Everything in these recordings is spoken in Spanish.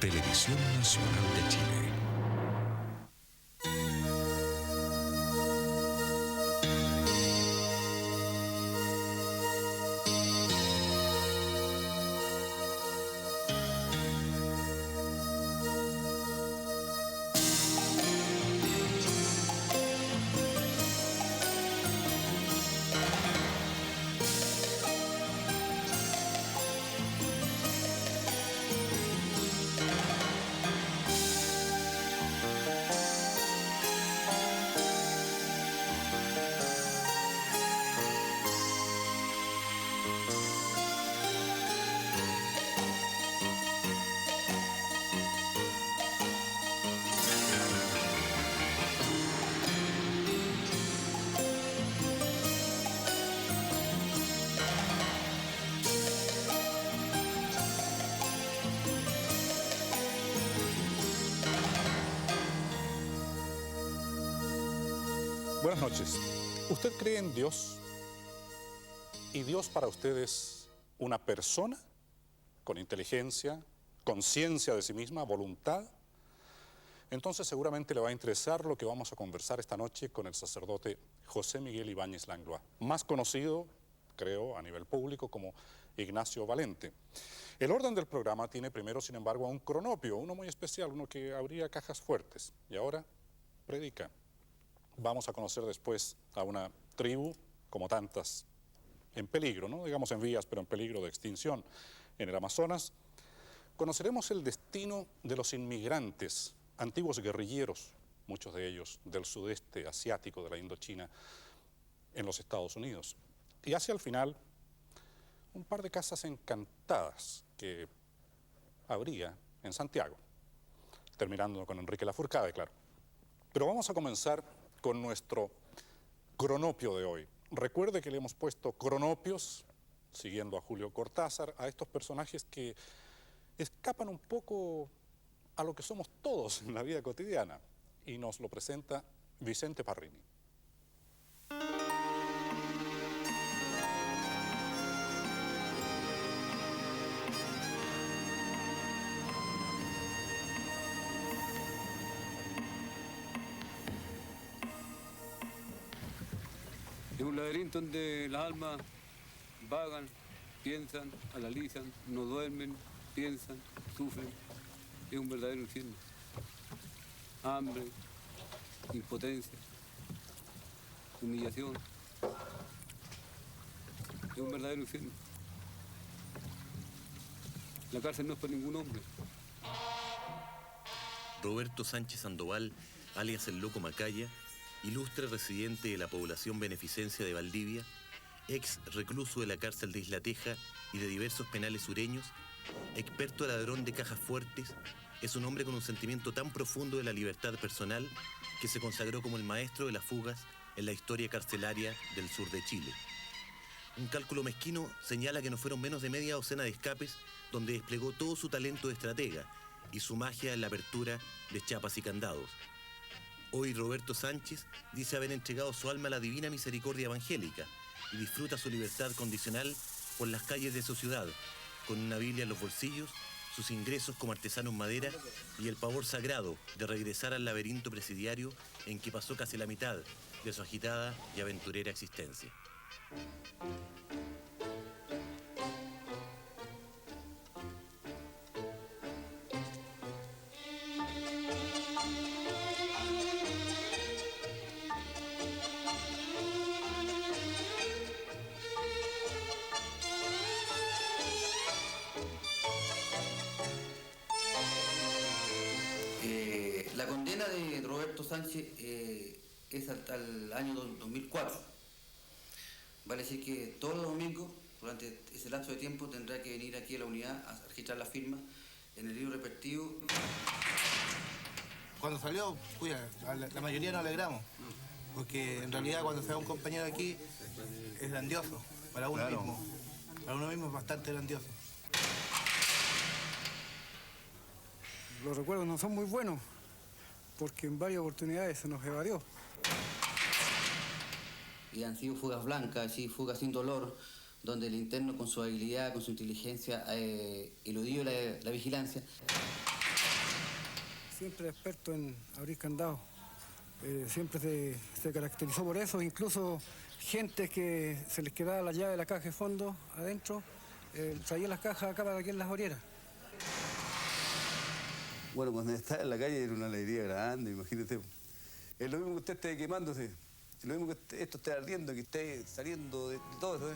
Televisión Nacional de Chile. Buenas noches. ¿Usted cree en Dios? ¿Y Dios para usted es una persona con inteligencia, conciencia de sí misma, voluntad? Entonces seguramente le va a interesar lo que vamos a conversar esta noche con el sacerdote José Miguel Ibáñez Langlois, más conocido, creo, a nivel público como Ignacio Valente. El orden del programa tiene primero, sin embargo, un cronopio, uno muy especial, uno que abría cajas fuertes, y ahora predica. Vamos a conocer después a una tribu, como tantas, en peligro, no digamos en vías, pero en peligro de extinción en el Amazonas. Conoceremos el destino de los inmigrantes, antiguos guerrilleros, muchos de ellos del sudeste asiático, de la Indochina, en los Estados Unidos. Y hacia el final, un par de casas encantadas que habría en Santiago, terminando con Enrique Lafourcade, claro. Pero vamos a comenzar con nuestro cronopio de hoy. Recuerde que le hemos puesto cronopios, siguiendo a Julio Cortázar, a estos personajes que escapan un poco a lo que somos todos en la vida cotidiana, y nos lo presenta Vicente Parrini. Es un laberinto donde las almas vagan, piensan, analizan, no duermen, piensan, sufren. Es un verdadero infierno. Hambre, impotencia, humillación. Es un verdadero infierno. La cárcel no es para ningún hombre. Roberto Sánchez Sandoval, alias el Loco Macaya, ilustre residente de la población beneficencia de Valdivia, ex recluso de la cárcel de Isla Teja y de diversos penales sureños, experto ladrón de cajas fuertes, es un hombre con un sentimiento tan profundo de la libertad personal que se consagró como el maestro de las fugas en la historia carcelaria del sur de Chile. Un cálculo mezquino señala que no fueron menos de media docena de escapes donde desplegó todo su talento de estratega y su magia en la apertura de chapas y candados. Hoy Roberto Sánchez dice haber entregado su alma a la divina misericordia evangélica y disfruta su libertad condicional por las calles de su ciudad, con una Biblia en los bolsillos, sus ingresos como artesano en madera y el pavor sagrado de regresar al laberinto presidiario en que pasó casi la mitad de su agitada y aventurera existencia. La condena de Roberto Sánchez es hasta el año 2004. Vale decir que todos los domingos, durante ese lapso de tiempo, tendrá que venir aquí a la unidad a registrar la firma en el libro respectivo. Cuando salió, la mayoría nos alegramos, porque en realidad cuando se va un compañero aquí es grandioso, para uno mismo. Para uno mismo es bastante grandioso. Los recuerdos no son muy buenos, porque en varias oportunidades se nos evadió. Y han sido fugas blancas, así, fugas sin dolor, donde el interno con su habilidad, con su inteligencia, eludió la vigilancia. siempre experto en abrir candados. Siempre se caracterizó por eso, incluso gente que se les quedaba la llave de la caja de fondo adentro, traía las cajas acá para aquí en las orieras. Bueno, cuando estaba en la calle era una alegría grande, imagínate. Es lo mismo que usted esté quemándose, es lo mismo que esto esté ardiendo, que esté saliendo de todo eso.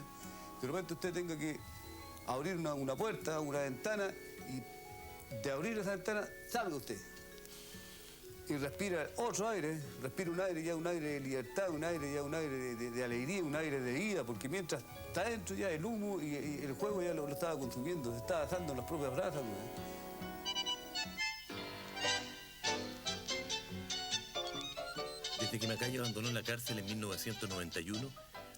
De repente usted tenga que abrir una puerta, una ventana, y de abrir esa ventana salga usted. Y respira otro aire, respira un aire ya, un aire de libertad, un aire ya, un aire de alegría, un aire de vida, porque mientras está dentro ya el humo y el fuego ya lo estaba consumiendo, se estaba asando en las propias brasas. Desde que Macaya abandonó la cárcel en 1991,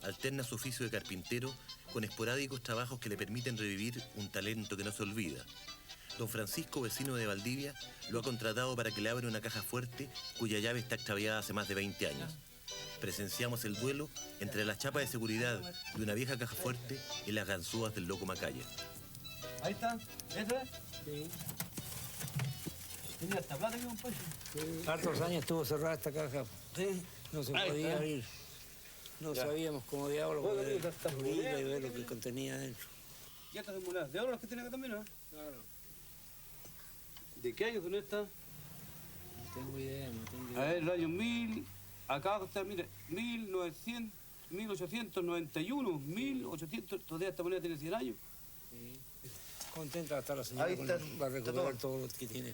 alterna su oficio de carpintero con esporádicos trabajos que le permiten revivir un talento que no se olvida. Don Francisco, vecino de Valdivia, lo ha contratado para que le abra una caja fuerte cuya llave está extraviada hace más de 20 años. Presenciamos el duelo entre las chapas de seguridad de una vieja caja fuerte y las ganzúas del loco Macaya. Ahí está, ¿esa? Sí. ¿Tenía esta plata aquí, compadre? Hartos años estuvo cerrada esta caja. Sí. No se Ahí podía está. abrir. No Ya. sabíamos cómo diablo Bueno, poder esta está abrirla y bien. ver lo que contenía dentro. ¿Y estas son monedas de oro las que tiene acá también, no? Claro. ¿De qué año son estas? No tengo idea, no tengo A idea. ver, el año 1000, acá abajo está, mire, 1900, 1891, 1800, todavía esta moneda tiene 100 años. Sí. Contenta de estar la señora Ahí con está, va a recuperar está todo lo que tiene.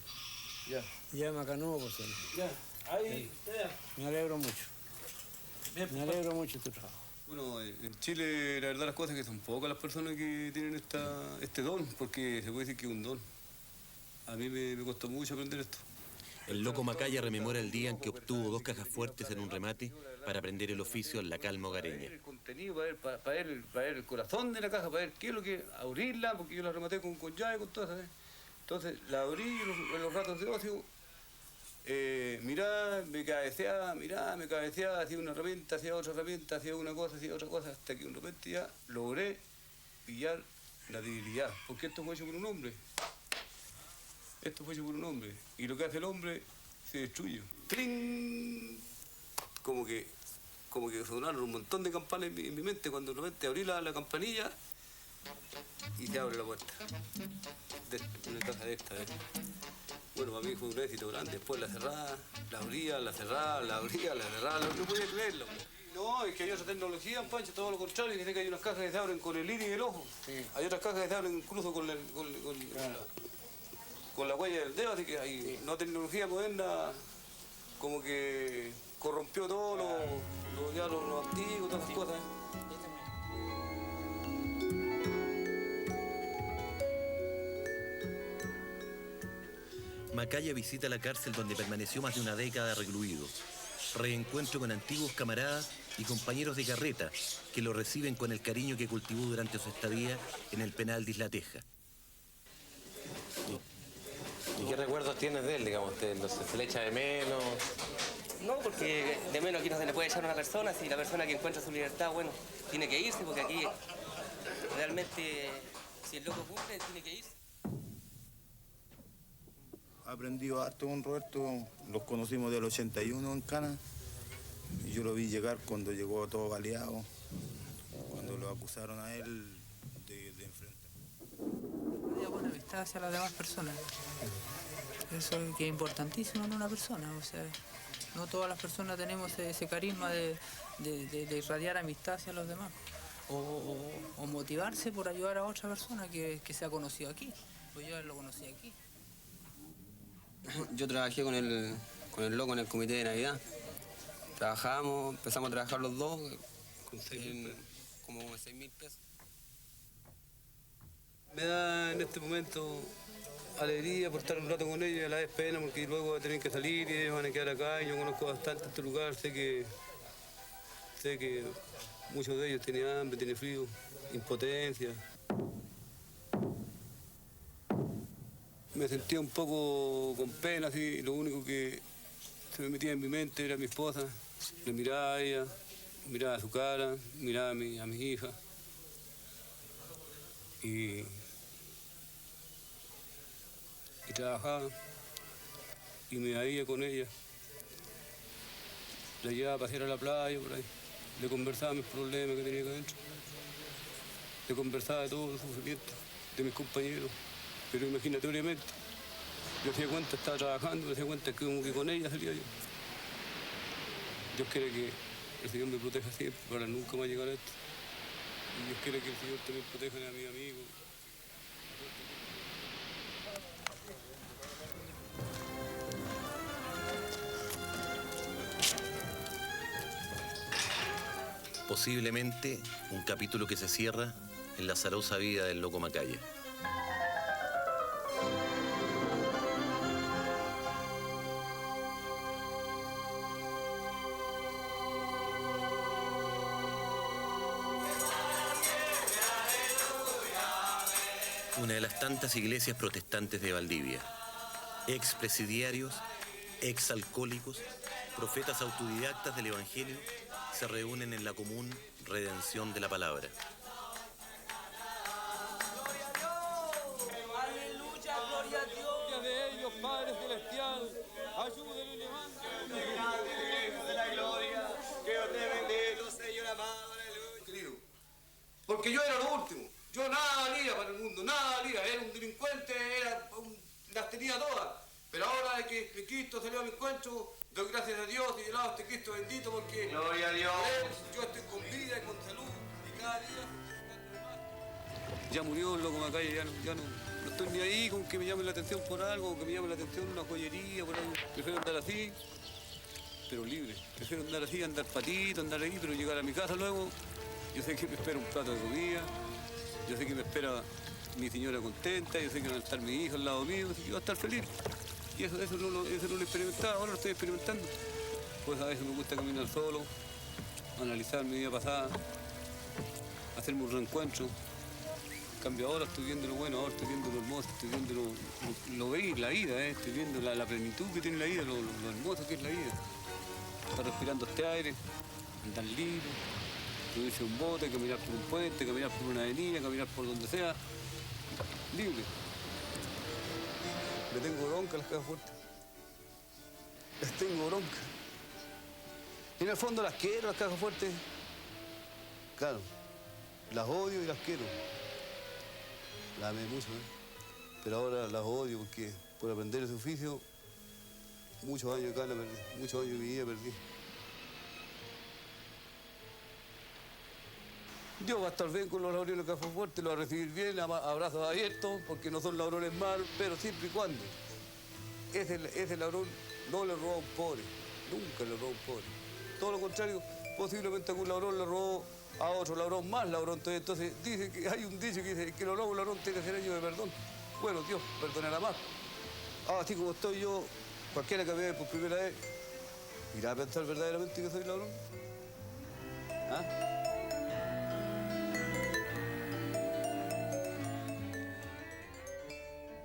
Ya. Ya me acanó, pues él. Ya, ahí, vea. Me alegro mucho. Bien, Me alegro mucho de tu trabajo. Bueno, en Chile la verdad las cosas es que son pocas las personas que tienen este don, porque se puede decir que es un don. A mí me costó mucho aprender esto. El loco Macaya rememora el día en que obtuvo 2 cajas fuertes en un remate para aprender el oficio en la calma hogareña. El contenido, para ver el corazón de la caja, para ver qué es lo que... Abrirla, porque yo la rematé con llave, con todo eso. Entonces la abrí en los ratos de ocio. Mirá, me cabeceaba, hacía una herramienta, hacía otra herramienta, hacía una cosa, hacía otra cosa, hasta que de repente ya logré pillar la debilidad, porque esto fue hecho por un hombre. Esto fue hecho por un hombre, y lo que hace el hombre se destruye. ¡Trin! Como que sonaron un montón de campanas en mi mente, cuando de repente abrí la campanilla y se abre la puerta. Una caja de esta, Bueno, para mí fue un éxito grande. Después la cerraba, la abría, la cerraba, la abría, la cerraba. No podía creerlo. No, es que hay otra tecnología, Pancho, todo lo contrario. Dice que hay unas cajas que se abren con el iris del ojo. Sí. Hay otras cajas que se abren incluso con la huella del dedo, así que hay una tecnología moderna como que corrompió todo lo antiguo, todas esas cosas. Macaya visita la cárcel donde permaneció más de una década recluido. Reencuentro con antiguos camaradas y compañeros de carreta que lo reciben con el cariño que cultivó durante su estadía en el penal de Isla Teja. ¿Y qué recuerdos tienes de él, digamos? ¿Se le echa de menos? No, porque de menos aquí no se le puede echar a una persona. Si la persona que encuentra su libertad, bueno, tiene que irse, porque aquí realmente, si el loco cumple, tiene que irse. He aprendido harto con Roberto, los conocimos del 81 en Cana, y yo lo vi llegar cuando llegó todo baleado, cuando lo acusaron a él de enfrentar. Buena amistad hacia las demás personas. Eso es que es importantísimo en una persona, o sea, no todas las personas tenemos ese carisma de irradiar amistad hacia los demás, o motivarse por ayudar a otra persona que se ha conocido aquí, pues yo lo conocí aquí. Yo trabajé con el loco en el comité de Navidad. Empezamos a trabajar los dos Con como 6.000 pesos. Me da en este momento alegría por estar un rato con ellos y a la vez pena porque luego voy a tener que salir y ellos van a quedar acá y yo conozco bastante este lugar, sé que muchos de ellos tienen hambre, tienen frío, impotencia. Me sentía un poco con pena, así, lo único que se me metía en mi mente era mi esposa. Le miraba a ella, miraba su cara, miraba a mi hija. Y trabajaba. y me veía con ella. La llevaba a pasear a la playa, por ahí. Le conversaba mis problemas que tenía acá adentro. Le conversaba de todo los sufrimientos de mis compañeros, pero imaginatoriamente. Yo hacía cuenta, estaba trabajando, me hacía cuenta que como que con ella salía yo. Dios quiere que el Señor me proteja siempre para nunca más llegar a esto. Y Dios quiere que el Señor también proteja a mis amigos. Posiblemente un capítulo que se cierra en la azarosa vida del loco Macaya. Una de las tantas iglesias protestantes de Valdivia. Expresidiarios, exalcohólicos, profetas autodidactas del Evangelio se reúnen en la común redención de la palabra. Aleluya, gloria a Dios. De ellos, Padre Celestial, ayúdenle y levanten. De la gloria, que Dios te bendito, Señor amado, aleluya. Querido, porque yo era lo último. Yo nada valía para el mundo, nada valía. Era un delincuente, las tenía todas. Pero ahora de que Cristo salió a mi encuentro, doy gracias a Dios y alabo a este Cristo bendito porque Gloria a Dios. Yo estoy con vida y con salud y cada día. Ya murió el loco Macaya, ya no estoy ni ahí con que me llamen la atención por algo, o que me llamen la atención una joyería, por algo. Prefiero andar así, pero libre. Prefiero andar así, andar patito, andar ahí, pero llegar a mi casa luego. Yo sé que me espera un plato de comida, yo sé que me espera mi señora contenta, yo sé que van a estar mis hijos al lado mío, así que voy a estar feliz. Y eso no lo experimentaba, ahora lo estoy experimentando. Pues a veces me gusta caminar solo, analizar mi vida pasada, hacerme un reencuentro. En cambio ahora estoy viendo lo bueno, ahora estoy viendo lo hermoso, estoy viendo lo bello, la vida, estoy viendo la plenitud que tiene la vida, lo hermoso que es la vida. Estar respirando este aire, andar libre, subirse a un bote, caminar por un puente, caminar por una avenida, caminar por donde sea, libre. Le tengo bronca a las cajas fuertes. Les tengo bronca. Y en el fondo las quiero, las cajas fuertes. Claro, las odio y las quiero. Las amé mucho, pero ahora las odio porque por aprender ese oficio, muchos años de cana perdí, muchos años de mi vida perdí. Dios va a estar bien con los laureles de Cajas Fuertes, lo va a recibir bien, abrazos abiertos, porque no son laureles malos, pero siempre y cuando ese laurel no le robó a un pobre, nunca le robó a un pobre. Todo lo contrario, posiblemente algún laurel le robó a otro laurón más laurón. Entonces dice que hay un dicho que dice que lo roba un laurón tiene que ser año de perdón. Bueno, Dios perdonará más. Así como estoy yo, cualquiera que me vea por primera vez, ¿irá a pensar verdaderamente que soy laurón? ¿Ah?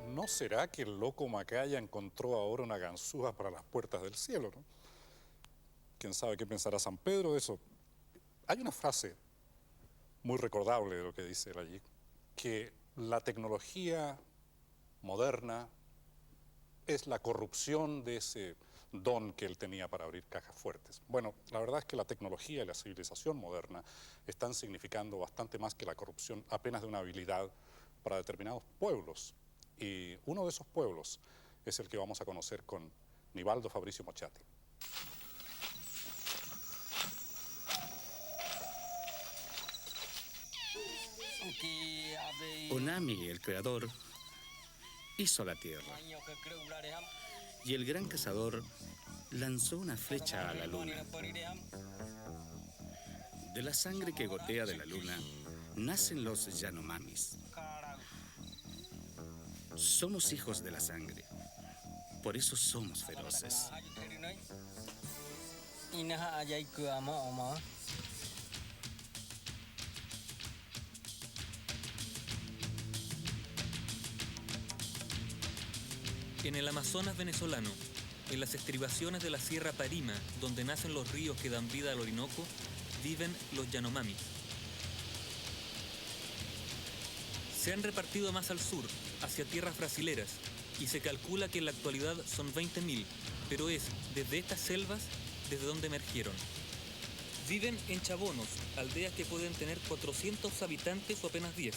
¿No será que el loco Macaya encontró ahora una ganzúa para las puertas del cielo, no? ¿Quién sabe qué pensará San Pedro de eso? Hay una frase muy recordable de lo que dice él allí, que la tecnología moderna es la corrupción de ese don que él tenía para abrir cajas fuertes. Bueno, la verdad es que la tecnología y la civilización moderna están significando bastante más que la corrupción apenas de una habilidad para determinados pueblos. Y uno de esos pueblos es el que vamos a conocer con Nivaldo Fabricio Mochati. Onami, el creador, hizo la tierra. Y el gran cazador lanzó una flecha a la luna. De la sangre que gotea de la luna nacen los Yanomamis. Somos hijos de la sangre, por eso somos feroces. En el Amazonas venezolano, en las estribaciones de la Sierra Parima, donde nacen los ríos que dan vida al Orinoco, viven los Yanomamis. Se han repartido más al sur, hacia tierras brasileras, y se calcula que en la actualidad son 20.000, pero es desde estas selvas desde donde emergieron. Viven en chabonos, aldeas que pueden tener 400 habitantes o apenas 10.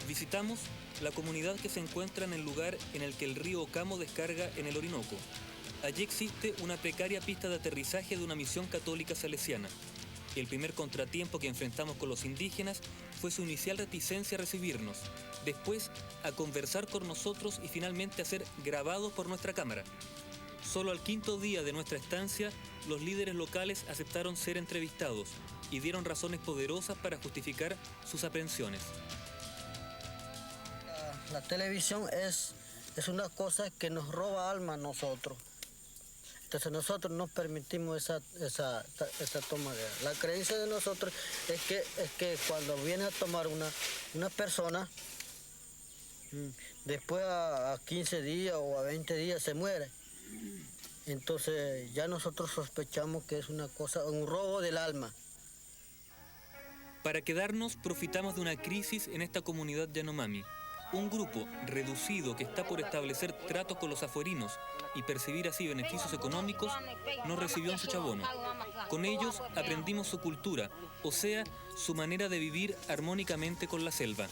Visitamos la comunidad que se encuentra en el lugar en el que el río Ocamo descarga en el Orinoco. Allí existe una precaria pista de aterrizaje de una misión católica salesiana. El primer contratiempo que enfrentamos con los indígenas fue su inicial reticencia a recibirnos, después a conversar con nosotros y finalmente a ser grabados por nuestra cámara. Solo al quinto día de nuestra estancia, los líderes locales aceptaron ser entrevistados y dieron razones poderosas para justificar sus aprehensiones. La televisión es una cosa que nos roba alma a nosotros. Entonces nosotros no permitimos esa toma. La creencia de nosotros es que cuando viene a tomar una persona, después a 15 días o a 20 días se muere. Entonces ya nosotros sospechamos que es una cosa, un robo del alma. Para quedarnos, profitamos de una crisis en esta comunidad Yanomami. Un grupo reducido que está por establecer tratos con los afuerinos y percibir así beneficios económicos, nos recibió en su chabono. Con ellos aprendimos su cultura, o sea, su manera de vivir armónicamente con la selva.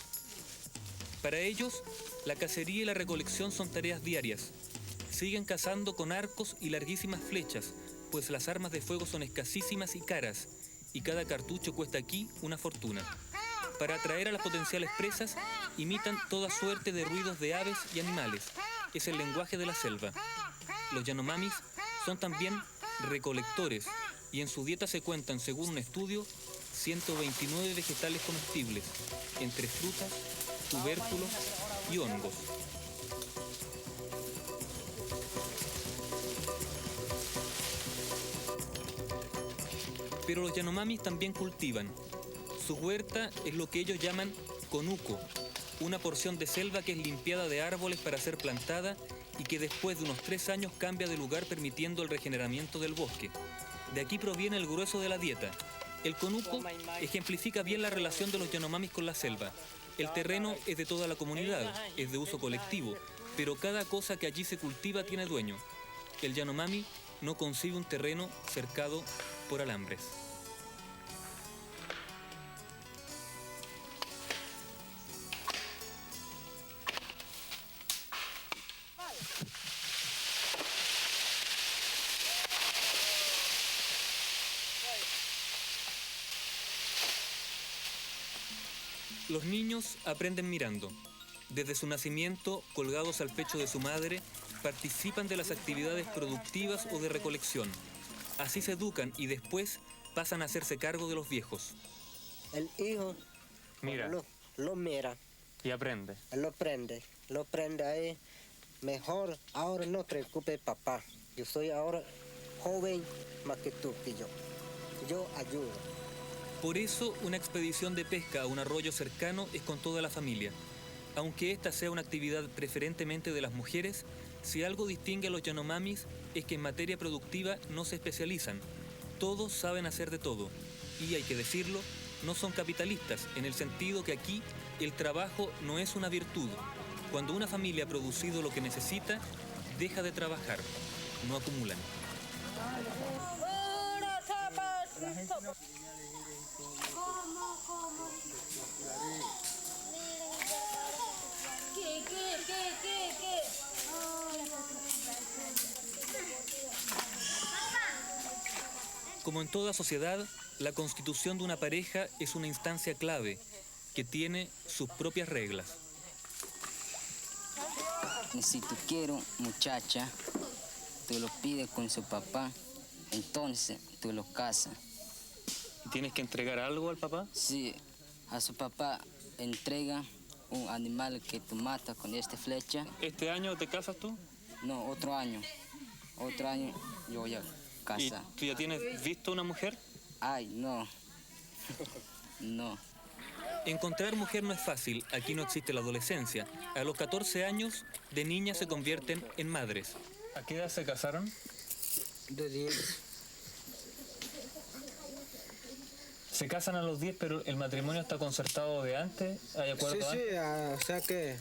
Para ellos, la cacería y la recolección son tareas diarias. Siguen cazando con arcos y larguísimas flechas, pues las armas de fuego son escasísimas y caras, y cada cartucho cuesta aquí una fortuna. Para atraer a las potenciales presas, imitan toda suerte de ruidos de aves y animales. Es el lenguaje de la selva. Los Yanomamis son también recolectores, y en su dieta se cuentan, según un estudio, 129 vegetales comestibles, entre frutas, tubérculos y hongos. Pero los Yanomamis también cultivan. Su huerta es lo que ellos llaman conuco, una porción de selva que es limpiada de árboles para ser plantada y que después de unos 3 años cambia de lugar permitiendo el regeneramiento del bosque. De aquí proviene el grueso de la dieta. El conuco ejemplifica bien la relación de los Yanomamis con la selva. El terreno es de toda la comunidad, es de uso colectivo, pero cada cosa que allí se cultiva tiene dueño. El Yanomami no concibe un terreno cercado por alambres. Los niños aprenden mirando. Desde su nacimiento, colgados al pecho de su madre, participan de las actividades productivas o de recolección. Así se educan y después pasan a hacerse cargo de los viejos. El hijo Mira. Lo mira. Y aprende. Lo prende ahí. Mejor ahora no te preocupes, papá. Yo soy ahora joven más que tú, que yo. Yo ayudo. Por eso, una expedición de pesca a un arroyo cercano es con toda la familia. Aunque esta sea una actividad preferentemente de las mujeres, si algo distingue a los Yanomamis es que en materia productiva no se especializan. Todos saben hacer de todo. Y, hay que decirlo, no son capitalistas, en el sentido que aquí el trabajo no es una virtud. Cuando una familia ha producido lo que necesita, deja de trabajar, no acumulan. Como en toda sociedad, la constitución de una pareja es una instancia clave que tiene sus propias reglas. Y si tú quieres, muchacha, tú lo pides con su papá, entonces tú lo casas. ¿Tienes que entregar algo al papá? Sí, a su papá entrega un animal que tú matas con esta flecha. ¿Este año te casas tú? No, otro año. Otro año yo voy a casar. ¿Y tú ya tienes visto una mujer? Ay, no. No. Encontrar mujer no es fácil, aquí no existe la adolescencia. A los 14 años, de niñas se convierten en madres. ¿A qué edad se casaron? De 10. Se casan a los 10, pero el matrimonio está concertado de antes, ¿hay acuerdo? Sí, o sea que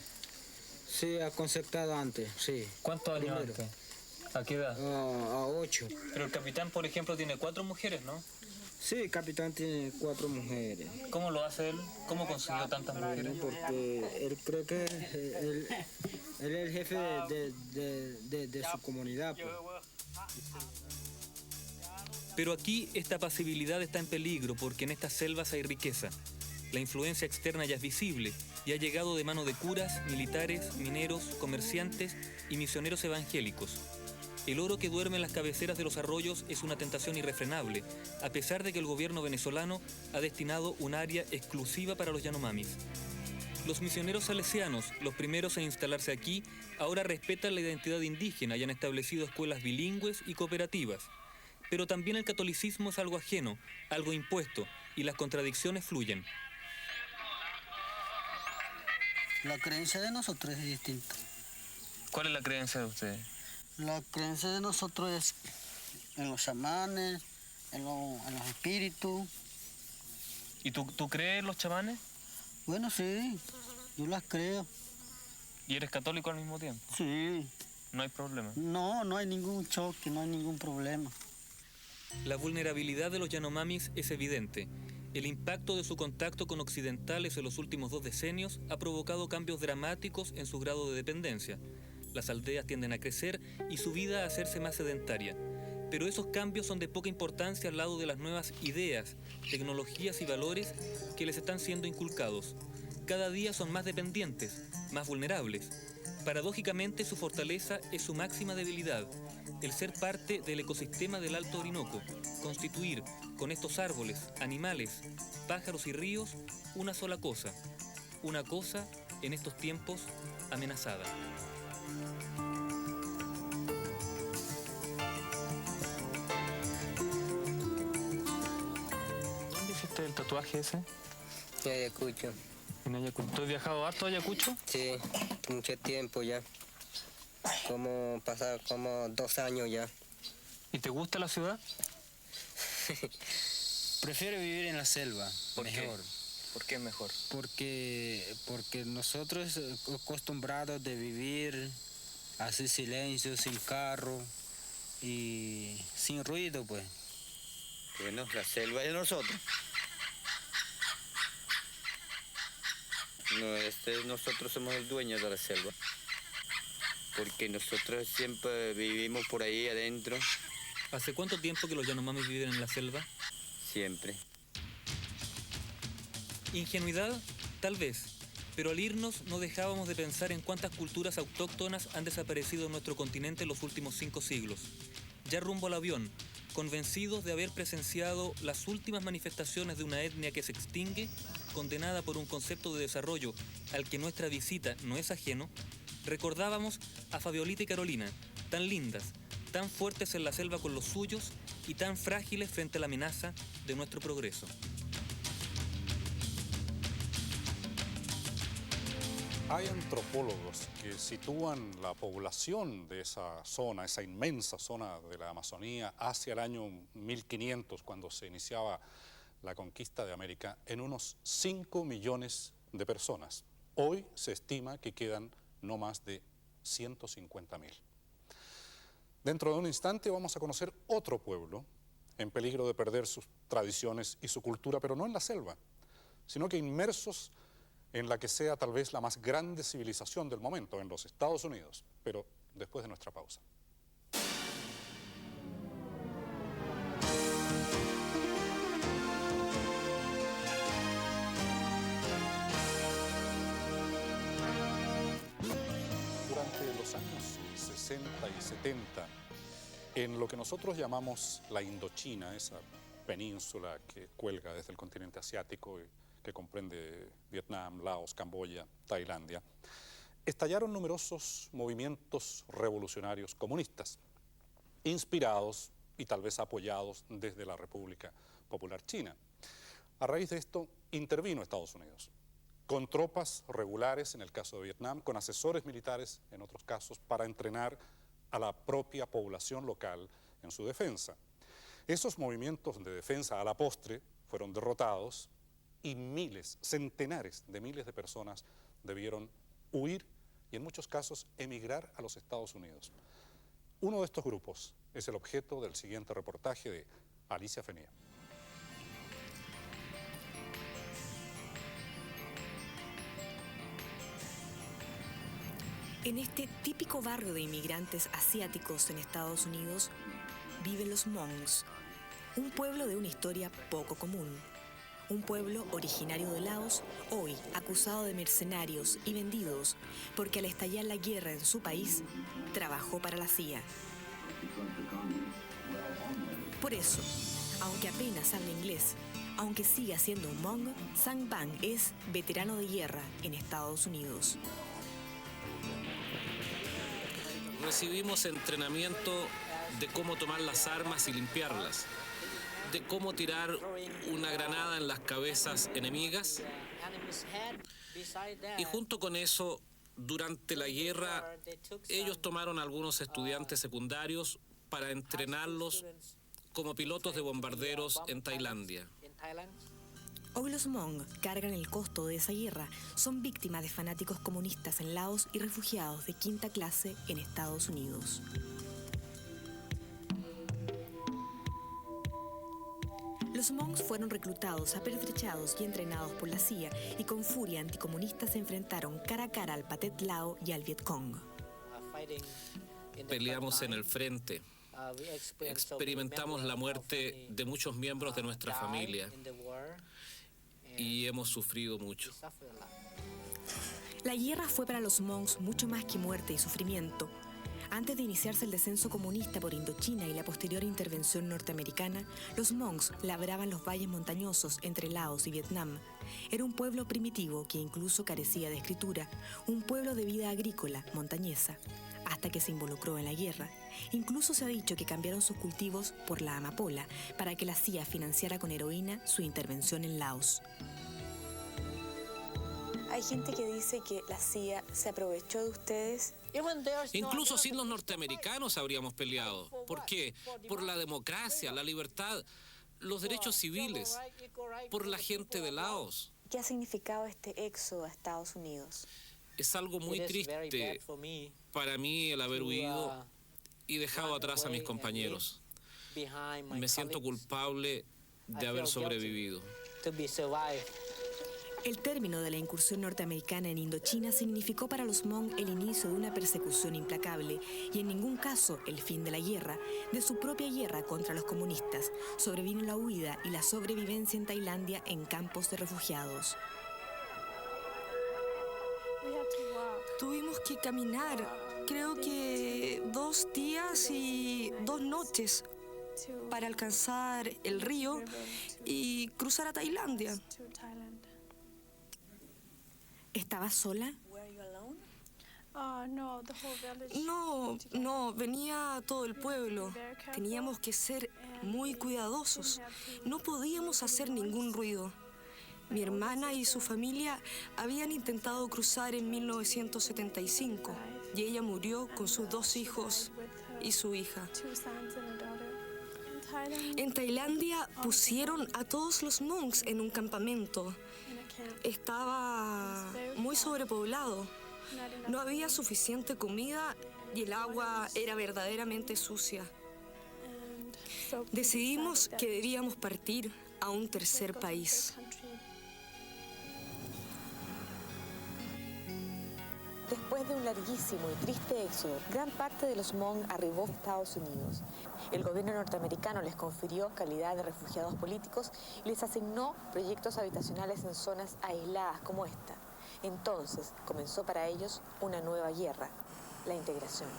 Sí, ha concertado antes, sí. ¿Cuántos años Primero. antes? ¿A qué edad? A 8. Pero el capitán, por ejemplo, tiene 4 mujeres, ¿no? Sí, el capitán tiene 4 mujeres. ¿Cómo lo hace él? ¿Cómo consiguió tantas mujeres? Porque él cree que él es el jefe de su comunidad. Pues. Pero aquí esta pasibilidad está en peligro porque en estas selvas hay riqueza. La influencia externa ya es visible y ha llegado de mano de curas, militares, mineros, comerciantes y misioneros evangélicos. El oro que duerme en las cabeceras de los arroyos es una tentación irrefrenable, a pesar de que el gobierno venezolano ha destinado un área exclusiva para los Yanomamis. Los misioneros salesianos, los primeros en instalarse aquí, ahora respetan la identidad indígena y han establecido escuelas bilingües y cooperativas. Pero también el catolicismo es algo ajeno, algo impuesto, y las contradicciones fluyen. La creencia de nosotros es distinta. ¿Cuál es la creencia de ustedes? La creencia de nosotros es en los chamanes, en los espíritus. ¿Y tú crees en los chamanes? Bueno, sí, yo las creo. ¿Y eres católico al mismo tiempo? Sí. No hay problema. No hay ningún choque, no hay ningún problema. La vulnerabilidad de los Yanomamis es evidente. El impacto de su contacto con occidentales en los últimos 2 decenios ha provocado cambios dramáticos en su grado de dependencia. Las aldeas tienden a crecer y su vida a hacerse más sedentaria. Pero esos cambios son de poca importancia al lado de las nuevas ideas, tecnologías y valores que les están siendo inculcados. Cada día son más dependientes, más vulnerables. Paradójicamente, su fortaleza es su máxima debilidad, el ser parte del ecosistema del Alto Orinoco, constituir con estos árboles, animales, pájaros y ríos una sola cosa. Una cosa, en estos tiempos, amenazada. ¿Dónde hiciste el tatuaje ese? En Ayacucho. En Ayacucho. ¿Tú has viajado harto a Ayacucho? Sí, mucho tiempo ya. Como 2 años ya. ¿Y te gusta la ciudad? Prefiero vivir en la selva, mejor. ¿Por qué mejor? Porque nosotros acostumbrados de vivir así silencio, sin carro y sin ruido, pues. Bueno, la selva es de nosotros. No, nosotros somos el dueño de la selva. Porque nosotros siempre vivimos por ahí adentro. ¿Hace cuánto tiempo que los Yanomamis viven en la selva? Siempre. Ingenuidad, tal vez, pero al irnos no dejábamos de pensar en cuántas culturas autóctonas han desaparecido en nuestro continente en los últimos 5 siglos. Ya rumbo al avión, convencidos de haber presenciado las últimas manifestaciones de una etnia que se extingue, condenada por un concepto de desarrollo al que nuestra visita no es ajeno, recordábamos a Fabiolita y Carolina, tan lindas, tan fuertes en la selva con los suyos y tan frágiles frente a la amenaza de nuestro progreso. Hay antropólogos que sitúan la población de esa zona, esa inmensa zona de la Amazonía, hacia el año 1500, cuando se iniciaba la conquista de América, en unos 5 millones de personas. Hoy se estima que quedan no más de 150.000. Dentro de un instante vamos a conocer otro pueblo en peligro de perder sus tradiciones y su cultura, pero no en la selva, sino que inmersos en la que sea tal vez la más grande civilización del momento, en los Estados Unidos, pero después de nuestra pausa. Durante los años 60 y 70, en lo que nosotros llamamos la Indochina, esa península que cuelga desde el continente asiático y que comprende Vietnam, Laos, Camboya, Tailandia, estallaron numerosos movimientos revolucionarios comunistas, inspirados y tal vez apoyados desde la República Popular China. A raíz de esto intervino Estados Unidos, con tropas regulares en el caso de Vietnam, con asesores militares en otros casos, para entrenar a la propia población local en su defensa. Esos movimientos de defensa a la postre fueron derrotados y miles, centenares de miles de personas debieron huir y en muchos casos emigrar a los Estados Unidos. Uno de estos grupos es el objeto del siguiente reportaje de Alicia Fenía. En este típico barrio de inmigrantes asiáticos en Estados Unidos viven los Hmongs, un pueblo de una historia poco común. Un pueblo originario de Laos, hoy acusado de mercenarios y vendidos porque al estallar la guerra en su país, trabajó para la CIA. Por eso, aunque apenas habla inglés, aunque siga siendo un Hmong, Sang Bang es veterano de guerra en Estados Unidos. Recibimos entrenamiento de cómo tomar las armas y limpiarlas, de cómo tirar una granada en las cabezas enemigas, y junto con eso, durante la guerra, ellos tomaron a algunos estudiantes secundarios para entrenarlos como pilotos de bombarderos en Tailandia. Hoy los Hmong cargan el costo de esa guerra, son víctimas de fanáticos comunistas en Laos y refugiados de quinta clase en Estados Unidos. Los Hmongs fueron reclutados, apertrechados y entrenados por la CIA y con furia anticomunista se enfrentaron cara a cara al Pathet Lao y al Vietcong. Peleamos en el frente, experimentamos la muerte de muchos miembros de nuestra familia y hemos sufrido mucho. La guerra fue para los Hmongs mucho más que muerte y sufrimiento. Antes de iniciarse el descenso comunista por Indochina y la posterior intervención norteamericana, los Hmongs labraban los valles montañosos entre Laos y Vietnam. Era un pueblo primitivo que incluso carecía de escritura, un pueblo de vida agrícola, montañesa, hasta que se involucró en la guerra. Incluso se ha dicho que cambiaron sus cultivos por la amapola para que la CIA financiara con heroína su intervención en Laos. Hay gente que dice que la CIA se aprovechó de ustedes. Incluso sin los norteamericanos habríamos peleado. ¿Por qué? Por la democracia, la libertad, los derechos civiles, por la gente de Laos. ¿Qué ha significado este éxodo a Estados Unidos? Es algo muy triste para mí el haber huido y dejado atrás a mis compañeros. Me siento culpable de haber sobrevivido. El término de la incursión norteamericana en Indochina significó para los Hmong el inicio de una persecución implacable y en ningún caso el fin de la guerra, de su propia guerra contra los comunistas. Sobrevino la huida y la sobrevivencia en Tailandia en campos de refugiados. Tuvimos que caminar, creo que 2 días y 2 noches para alcanzar el río y cruzar a Tailandia. ¿Estabas sola? No, venía todo el pueblo. Teníamos que ser muy cuidadosos. No podíamos hacer ningún ruido. Mi hermana y su familia habían intentado cruzar en 1975 y ella murió con sus 2 hijos y su hija. En Tailandia pusieron a todos los Hmongs en un campamento. Estaba muy sobrepoblado. No había suficiente comida y el agua era verdaderamente sucia. Decidimos que debíamos partir a un tercer país. Después de un larguísimo y triste éxodo, gran parte de los Hmong arribó a Estados Unidos. El gobierno norteamericano les confirió calidad de refugiados políticos y les asignó proyectos habitacionales en zonas aisladas como esta. Entonces comenzó para ellos una nueva guerra, la integración.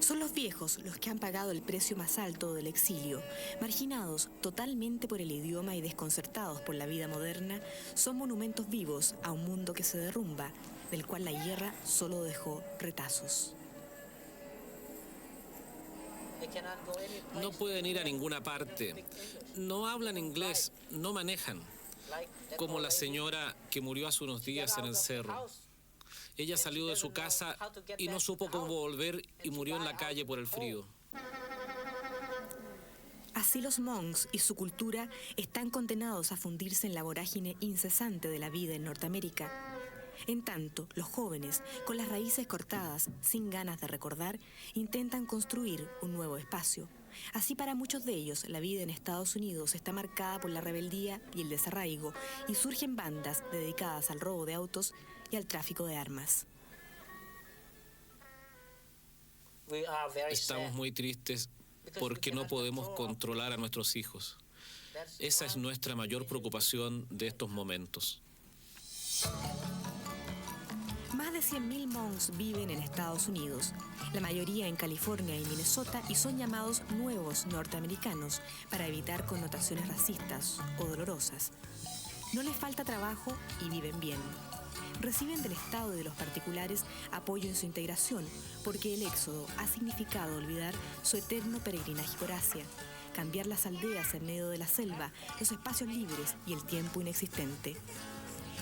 Son los viejos los que han pagado el precio más alto del exilio. Marginados totalmente por el idioma y desconcertados por la vida moderna, son monumentos vivos a un mundo que se derrumba, del cual la guerra solo dejó retazos. No pueden ir a ninguna parte. No hablan inglés, no manejan. Como la señora que murió hace unos días en el cerro. Ella salió de su casa y no supo cómo volver y murió en la calle por el frío. Así los Hmongs y su cultura están condenados a fundirse en la vorágine incesante de la vida en Norteamérica. En tanto, los jóvenes, con las raíces cortadas, sin ganas de recordar, intentan construir un nuevo espacio. Así, para muchos de ellos, la vida en Estados Unidos está marcada por la rebeldía y el desarraigo, y surgen bandas dedicadas al robo de autos y al tráfico de armas. Estamos muy tristes porque no podemos controlar a nuestros hijos. Esa es nuestra mayor preocupación de estos momentos. Más de 100.000 Hmongs viven en Estados Unidos, la mayoría en California y Minnesota, y son llamados nuevos norteamericanos para evitar connotaciones racistas o dolorosas. No les falta trabajo y viven bien. Reciben del Estado y de los particulares apoyo en su integración, porque el éxodo ha significado olvidar su eterno peregrinaje por Asia, cambiar las aldeas en medio de la selva, los espacios libres y el tiempo inexistente.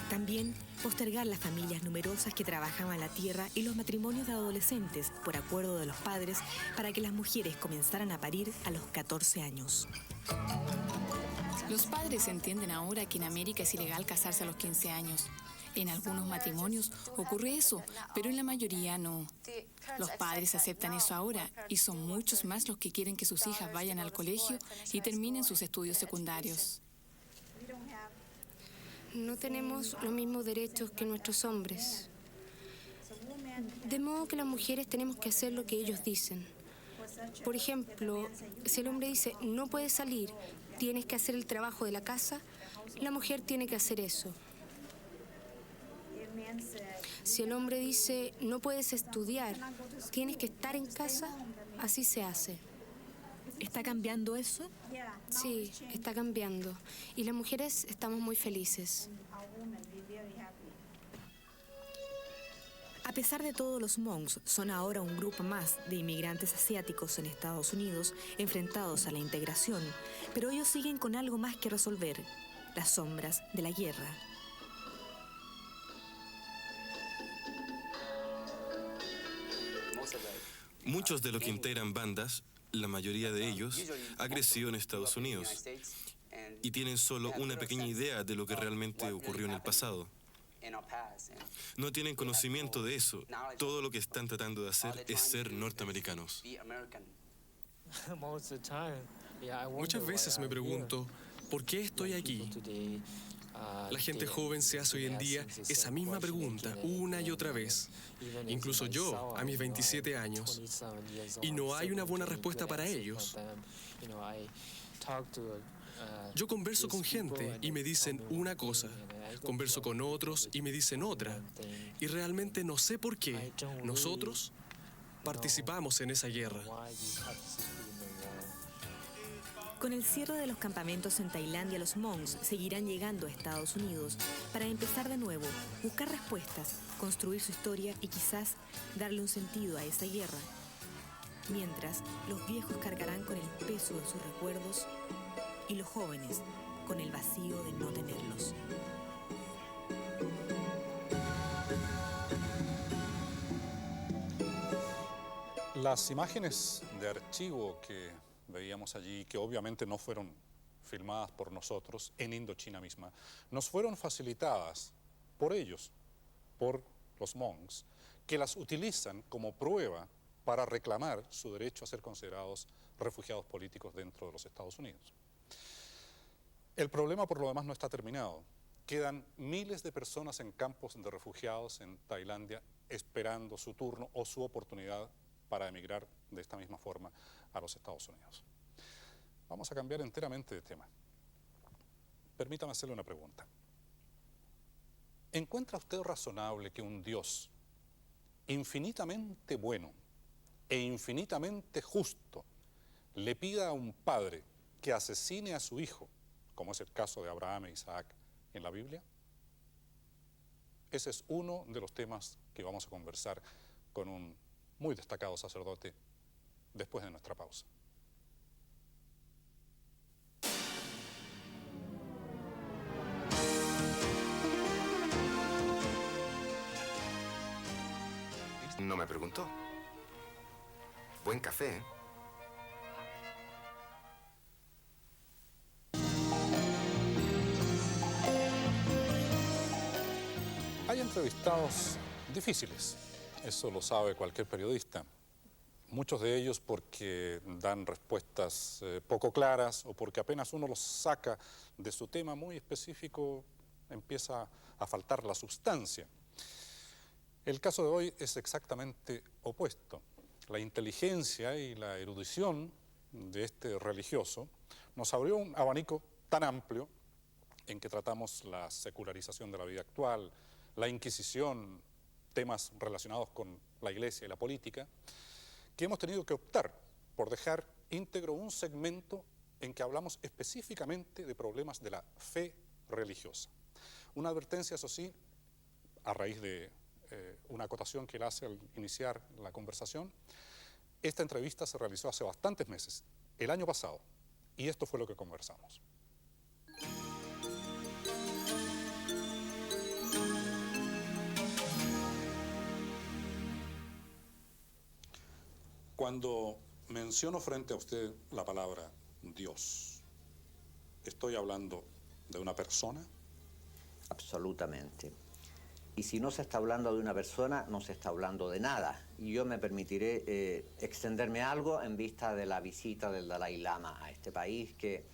También postergar las familias numerosas que trabajaban la tierra y los matrimonios de adolescentes por acuerdo de los padres para que las mujeres comenzaran a parir a los 14 años. Los padres entienden ahora que en América es ilegal casarse a los 15 años. En algunos matrimonios ocurre eso, pero en la mayoría no. Los padres aceptan eso ahora y son muchos más los que quieren que sus hijas vayan al colegio y terminen sus estudios secundarios. No tenemos los mismos derechos que nuestros hombres. De modo que las mujeres tenemos que hacer lo que ellos dicen. Por ejemplo, si el hombre dice, no puedes salir, tienes que hacer el trabajo de la casa, la mujer tiene que hacer eso. Si el hombre dice, no puedes estudiar, tienes que estar en casa, así se hace. ¿Está cambiando eso? Sí, está cambiando. Y las mujeres estamos muy felices. A pesar de todo, los Hmongs son ahora un grupo más de inmigrantes asiáticos en Estados Unidos enfrentados a la integración, pero ellos siguen con algo más que resolver: las sombras de la guerra. Muchos de los que integran bandas, la mayoría de ellos, ha crecido en Estados Unidos y tienen solo una pequeña idea de lo que realmente ocurrió en el pasado. No tienen conocimiento de eso. Todo lo que están tratando de hacer es ser norteamericanos. Muchas veces me pregunto, ¿por qué estoy aquí? La gente joven se hace hoy en día esa misma pregunta una y otra vez. Incluso yo, a mis 27 años. Y no hay una buena respuesta para ellos. Yo converso con gente y me dicen una cosa. Converso con otros y me dicen otra. Y realmente no sé por qué nosotros participamos en esa guerra. Con el cierre de los campamentos en Tailandia, los Hmongs seguirán llegando a Estados Unidos para empezar de nuevo, buscar respuestas, construir su historia y quizás darle un sentido a esa guerra. Mientras, los viejos cargarán con el peso de sus recuerdos y los jóvenes con el vacío de no tenerlos. Las imágenes de archivo que veíamos allí, que obviamente no fueron filmadas por nosotros en Indochina misma, nos fueron facilitadas por ellos, por los Hmongs, que las utilizan como prueba para reclamar su derecho a ser considerados refugiados políticos dentro de los Estados Unidos. El problema, por lo demás, no está terminado. Quedan miles de personas en campos de refugiados en Tailandia esperando su turno o su oportunidad para emigrar de esta misma forma a los Estados Unidos. Vamos a cambiar enteramente de tema. Permítame hacerle una pregunta. ¿Encuentra usted razonable que un Dios infinitamente bueno e infinitamente justo le pida a un padre que asesine a su hijo, como es el caso de Abraham e Isaac en la Biblia? Ese es uno de los temas que vamos a conversar con un muy destacado sacerdote después de nuestra pausa. No me preguntó. Buen café, ¿eh? Hay entrevistados difíciles, eso lo sabe cualquier periodista. Muchos de ellos porque dan respuestas poco claras o porque apenas uno los saca de su tema muy específico, empieza a faltar la sustancia. El caso de hoy es exactamente opuesto. La inteligencia y la erudición de este religioso nos abrió un abanico tan amplio en que tratamos la secularización de la vida actual, la Inquisición, temas relacionados con la Iglesia y la política, que hemos tenido que optar por dejar íntegro un segmento en que hablamos específicamente de problemas de la fe religiosa. Una advertencia, eso sí, a raíz de una acotación que él hace al iniciar la conversación. Esta entrevista se realizó hace bastantes meses, el año pasado, y esto fue lo que conversamos. Cuando menciono frente a usted la palabra Dios, ¿estoy hablando de una persona? Absolutamente. Y si no se está hablando de una persona, no se está hablando de nada. Y yo me permitiré extenderme algo en vista de la visita del Dalai Lama a este país, que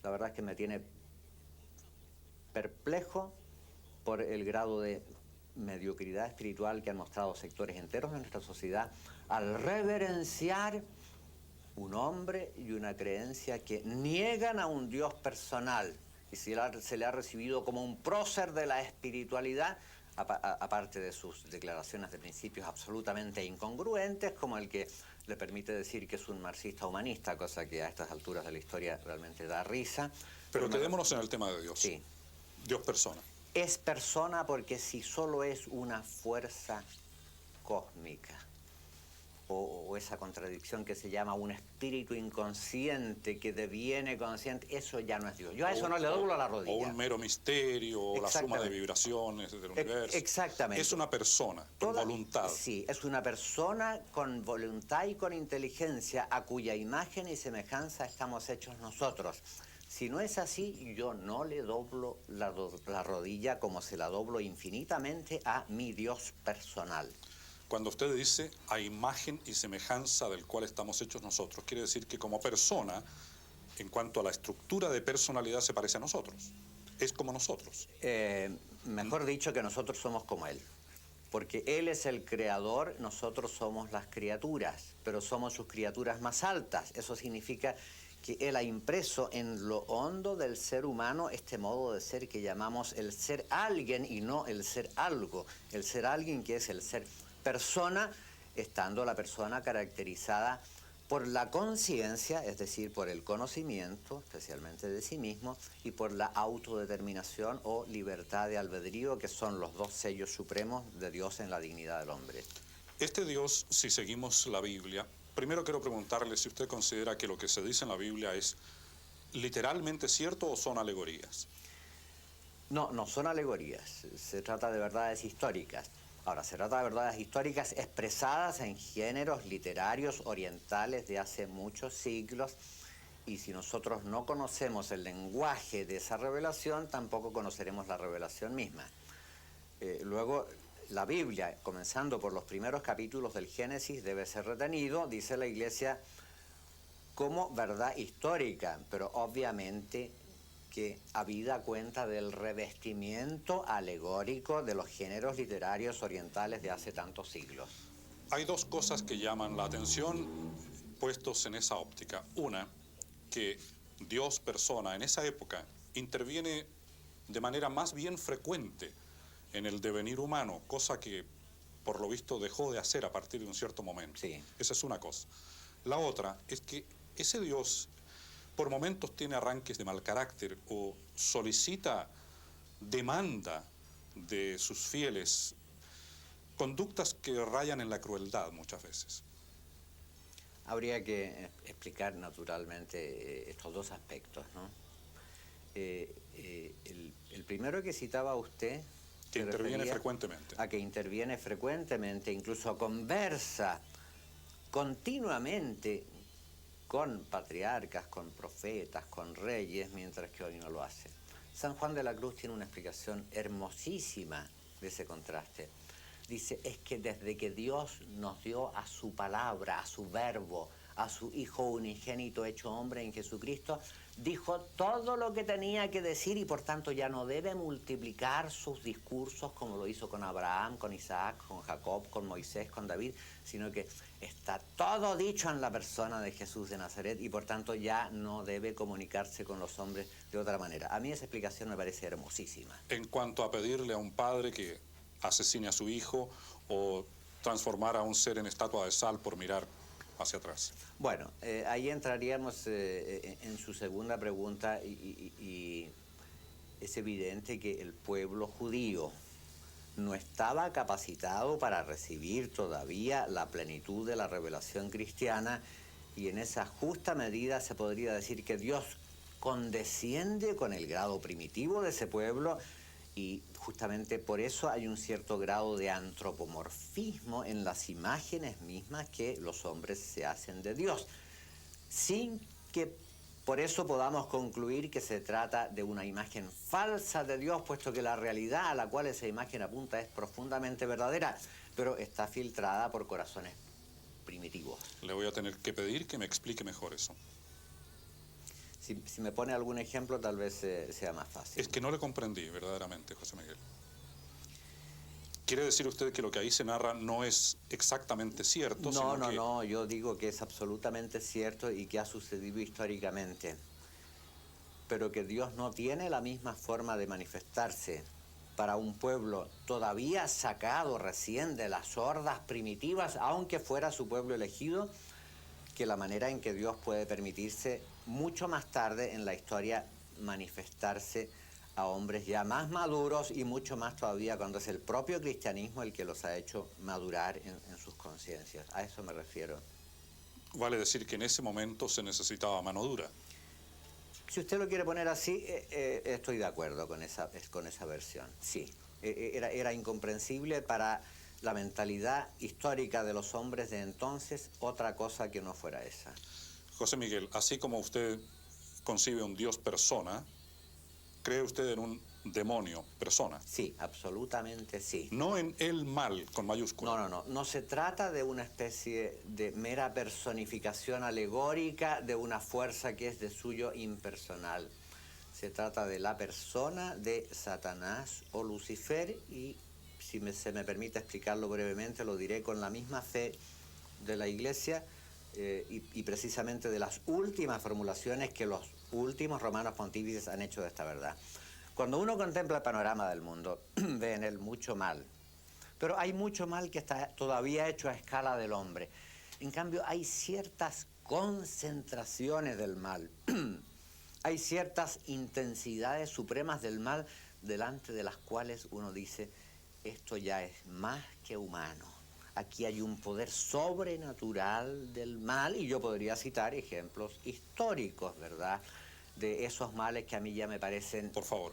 la verdad es que me tiene perplejo por el grado de mediocridad espiritual que han mostrado sectores enteros de nuestra sociedad al reverenciar un hombre y una creencia que niegan a un Dios personal y se le ha recibido como un prócer de la espiritualidad, aparte de sus declaraciones de principios absolutamente incongruentes, como el que le permite decir que es un marxista humanista, cosa que a estas alturas de la historia realmente da risa. Pero quedémonos en el tema de Dios. Sí. Dios persona. Es persona porque si solo es una fuerza cósmica, o esa contradicción que se llama un espíritu inconsciente que deviene consciente, eso ya no es Dios. Yo a eso no le doblo la rodilla. O un mero misterio, o la suma de vibraciones del universo. Exactamente. Es una persona con voluntad. Sí, es una persona con voluntad y con inteligencia, a cuya imagen y semejanza estamos hechos nosotros. Si no es así, yo no le doblo la rodilla como se la doblo infinitamente a mi Dios personal. Cuando usted dice a imagen y semejanza del cual estamos hechos nosotros, quiere decir que como persona, en cuanto a la estructura de personalidad, se parece a nosotros. Es como nosotros. Mejor dicho, que nosotros somos como Él. Porque Él es el creador, nosotros somos las criaturas, pero somos sus criaturas más altas. Eso significa que Él ha impreso en lo hondo del ser humano este modo de ser que llamamos el ser alguien y no el ser algo. El ser alguien, que es el ser persona, estando la persona caracterizada por la conciencia, es decir, por el conocimiento, especialmente de sí mismo, y por la autodeterminación o libertad de albedrío, que son los dos sellos supremos de Dios en la dignidad del hombre. Este Dios, si seguimos la Biblia, primero quiero preguntarle si usted considera que lo que se dice en la Biblia es literalmente cierto o son alegorías. No, no son alegorías, se trata de verdades históricas. Ahora, se trata de verdades históricas expresadas en géneros literarios orientales de hace muchos siglos, y si nosotros no conocemos el lenguaje de esa revelación, tampoco conoceremos la revelación misma. Luego, la Biblia, comenzando por los primeros capítulos del Génesis, debe ser retenido, dice la Iglesia, como verdad histórica, pero obviamente que habida cuenta del revestimiento alegórico de los géneros literarios orientales de hace tantos siglos. Hay dos cosas que llaman la atención puestos en esa óptica. Una, que Dios persona en esa época interviene de manera más bien frecuente en el devenir humano, cosa que por lo visto dejó de hacer a partir de un cierto momento. Sí. Esa es una cosa. La otra es que ese Dios por momentos tiene arranques de mal carácter o solicita, demanda de sus fieles conductas que rayan en la crueldad muchas veces. Habría que explicar naturalmente estos dos aspectos, ¿no? El primero que citaba usted... Que interviene frecuentemente. A que interviene frecuentemente, incluso conversa continuamente con patriarcas, con profetas, con reyes, mientras que hoy no lo hace. San Juan de la Cruz tiene una explicación hermosísima de ese contraste. Dice, es que desde que Dios nos dio a su palabra, a su verbo, a su Hijo unigénito hecho hombre en Jesucristo, dijo todo lo que tenía que decir y por tanto ya no debe multiplicar sus discursos como lo hizo con Abraham, con Isaac, con Jacob, con Moisés, con David, sino que está todo dicho en la persona de Jesús de Nazaret y por tanto ya no debe comunicarse con los hombres de otra manera. A mí esa explicación me parece hermosísima. En cuanto a pedirle a un padre que asesine a su hijo o transformar a un ser en estatua de sal por mirar hacia atrás. Bueno, ahí entraríamos en su segunda pregunta y es evidente que el pueblo judío no estaba capacitado para recibir todavía la plenitud de la revelación cristiana y en esa justa medida se podría decir que Dios condesciende con el grado primitivo de ese pueblo y justamente por eso hay un cierto grado de antropomorfismo en las imágenes mismas que los hombres se hacen de Dios, sin que por eso podamos concluir que se trata de una imagen falsa de Dios, puesto que la realidad a la cual esa imagen apunta es profundamente verdadera, pero está filtrada por corazones primitivos. Le voy a tener que pedir que me explique mejor eso. Si me pone algún ejemplo, tal vez sea más fácil. Es que no le comprendí verdaderamente, José Miguel. ¿Quiere decir usted que lo que ahí se narra no es exactamente cierto? No, yo digo que es absolutamente cierto y que ha sucedido históricamente. Pero que Dios no tiene la misma forma de manifestarse para un pueblo todavía sacado recién de las hordas primitivas, aunque fuera su pueblo elegido, que la manera en que Dios puede permitirse mucho más tarde en la historia manifestarse a hombres ya más maduros y mucho más todavía cuando es el propio cristianismo el que los ha hecho madurar en sus conciencias. A eso me refiero. Vale decir que en ese momento se necesitaba mano dura. Si usted lo quiere poner así, estoy de acuerdo con esa versión, sí. Era incomprensible para la mentalidad histórica de los hombres de entonces otra cosa que no fuera esa. José Miguel, así como usted concibe un Dios persona, ¿cree usted en un demonio persona? Sí, absolutamente sí. No en el mal, con mayúscula. No se trata de una especie de mera personificación alegórica de una fuerza que es de suyo impersonal. Se trata de la persona de Satanás o Lucifer y si se me permite explicarlo brevemente, lo diré con la misma fe de la Iglesia y precisamente de las últimas formulaciones que los últimos romanos pontífices han hecho de esta verdad. Cuando uno contempla el panorama del mundo, ve en él mucho mal, pero hay mucho mal que está todavía hecho a escala del hombre. En cambio, hay ciertas concentraciones del mal, hay ciertas intensidades supremas del mal delante de las cuales uno dice, esto ya es más que humano. Aquí hay un poder sobrenatural del mal y yo podría citar ejemplos históricos, ¿verdad? De esos males que a mí ya me parecen... Por favor.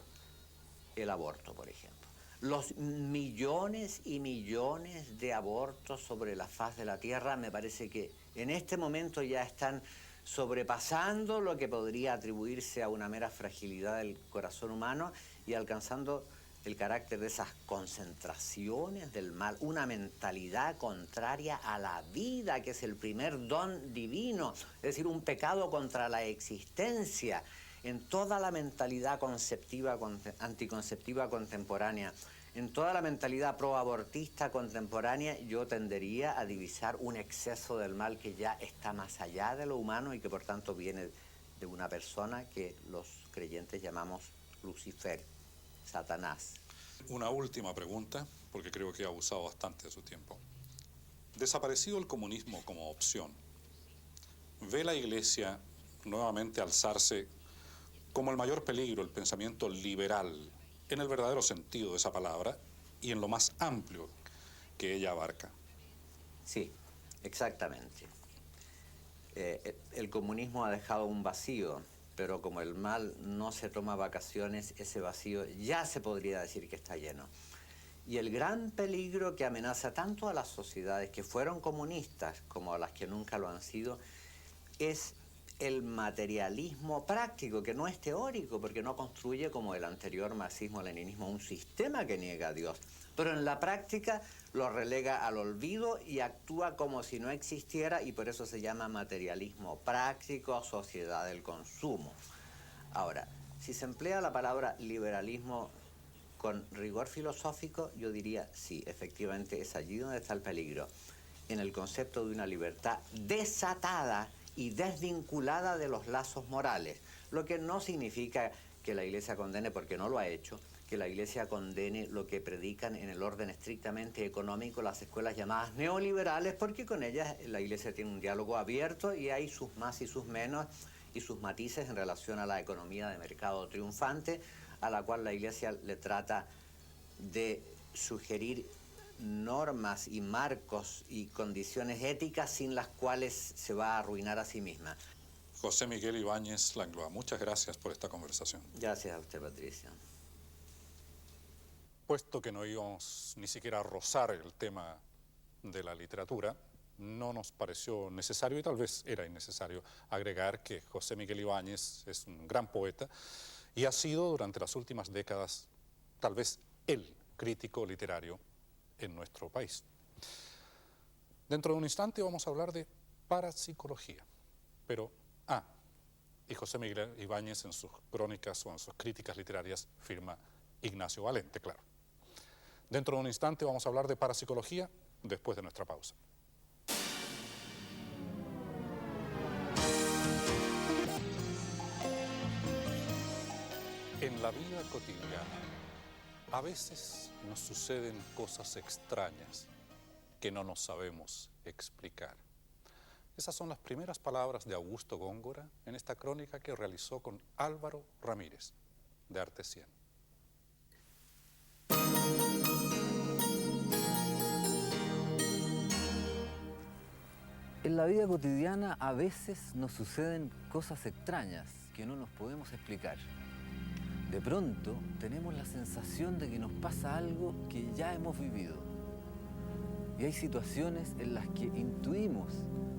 El aborto, por ejemplo. Los millones y millones de abortos sobre la faz de la tierra me parece que en este momento ya están sobrepasando lo que podría atribuirse a una mera fragilidad del corazón humano y alcanzando el carácter de esas concentraciones del mal, una mentalidad contraria a la vida, que es el primer don divino, es decir, un pecado contra la existencia. En toda la mentalidad conceptiva, anticonceptiva contemporánea, en toda la mentalidad proabortista contemporánea, yo tendería a divisar un exceso del mal que ya está más allá de lo humano y que por tanto viene de una persona que los creyentes llamamos Lucifer, Satanás. Una última pregunta, porque creo que he abusado bastante de su tiempo. Desaparecido el comunismo como opción, ¿ve la Iglesia nuevamente alzarse como el mayor peligro el pensamiento liberal, en el verdadero sentido de esa palabra y en lo más amplio que ella abarca? Sí, exactamente. El comunismo ha dejado un vacío, pero como el mal no se toma vacaciones, ese vacío ya se podría decir que está lleno. Y el gran peligro que amenaza tanto a las sociedades que fueron comunistas como a las que nunca lo han sido, es el materialismo práctico, que no es teórico, porque no construye como el anterior marxismo-leninismo un sistema que niega a Dios, pero en la práctica lo relega al olvido y actúa como si no existiera, y por eso se llama materialismo práctico, sociedad del consumo. Ahora, si se emplea la palabra liberalismo con rigor filosófico, yo diría sí, efectivamente es allí donde está el peligro, en el concepto de una libertad desatada y desvinculada de los lazos morales, lo que no significa que la Iglesia condene, porque no lo ha hecho, que la Iglesia condene lo que predican en el orden estrictamente económico las escuelas llamadas neoliberales, porque con ellas la Iglesia tiene un diálogo abierto y hay sus más y sus menos y sus matices en relación a la economía de mercado triunfante, a la cual la Iglesia le trata de sugerir normas y marcos y condiciones éticas sin las cuales se va a arruinar a sí misma. José Miguel Ibáñez Langlois, muchas gracias por esta conversación. Gracias a usted, Patricia. Puesto que no íbamos ni siquiera a rozar el tema de la literatura, no nos pareció necesario, y tal vez era innecesario, agregar que José Miguel Ibáñez es un gran poeta y ha sido durante las últimas décadas tal vez el crítico literario en nuestro país. Dentro de un instante vamos a hablar de parapsicología, pero, y José Miguel Ibáñez en sus crónicas o en sus críticas literarias firma Ignacio Valente, claro. Dentro de un instante vamos a hablar de parapsicología después de nuestra pausa. En la vida cotidiana, a veces nos suceden cosas extrañas que no nos sabemos explicar. Esas son las primeras palabras de Augusto Góngora en esta crónica que realizó con Álvaro Ramírez, de Arte 100. En la vida cotidiana a veces nos suceden cosas extrañas que no nos podemos explicar. De pronto tenemos la sensación de que nos pasa algo que ya hemos vivido. Y hay situaciones en las que intuimos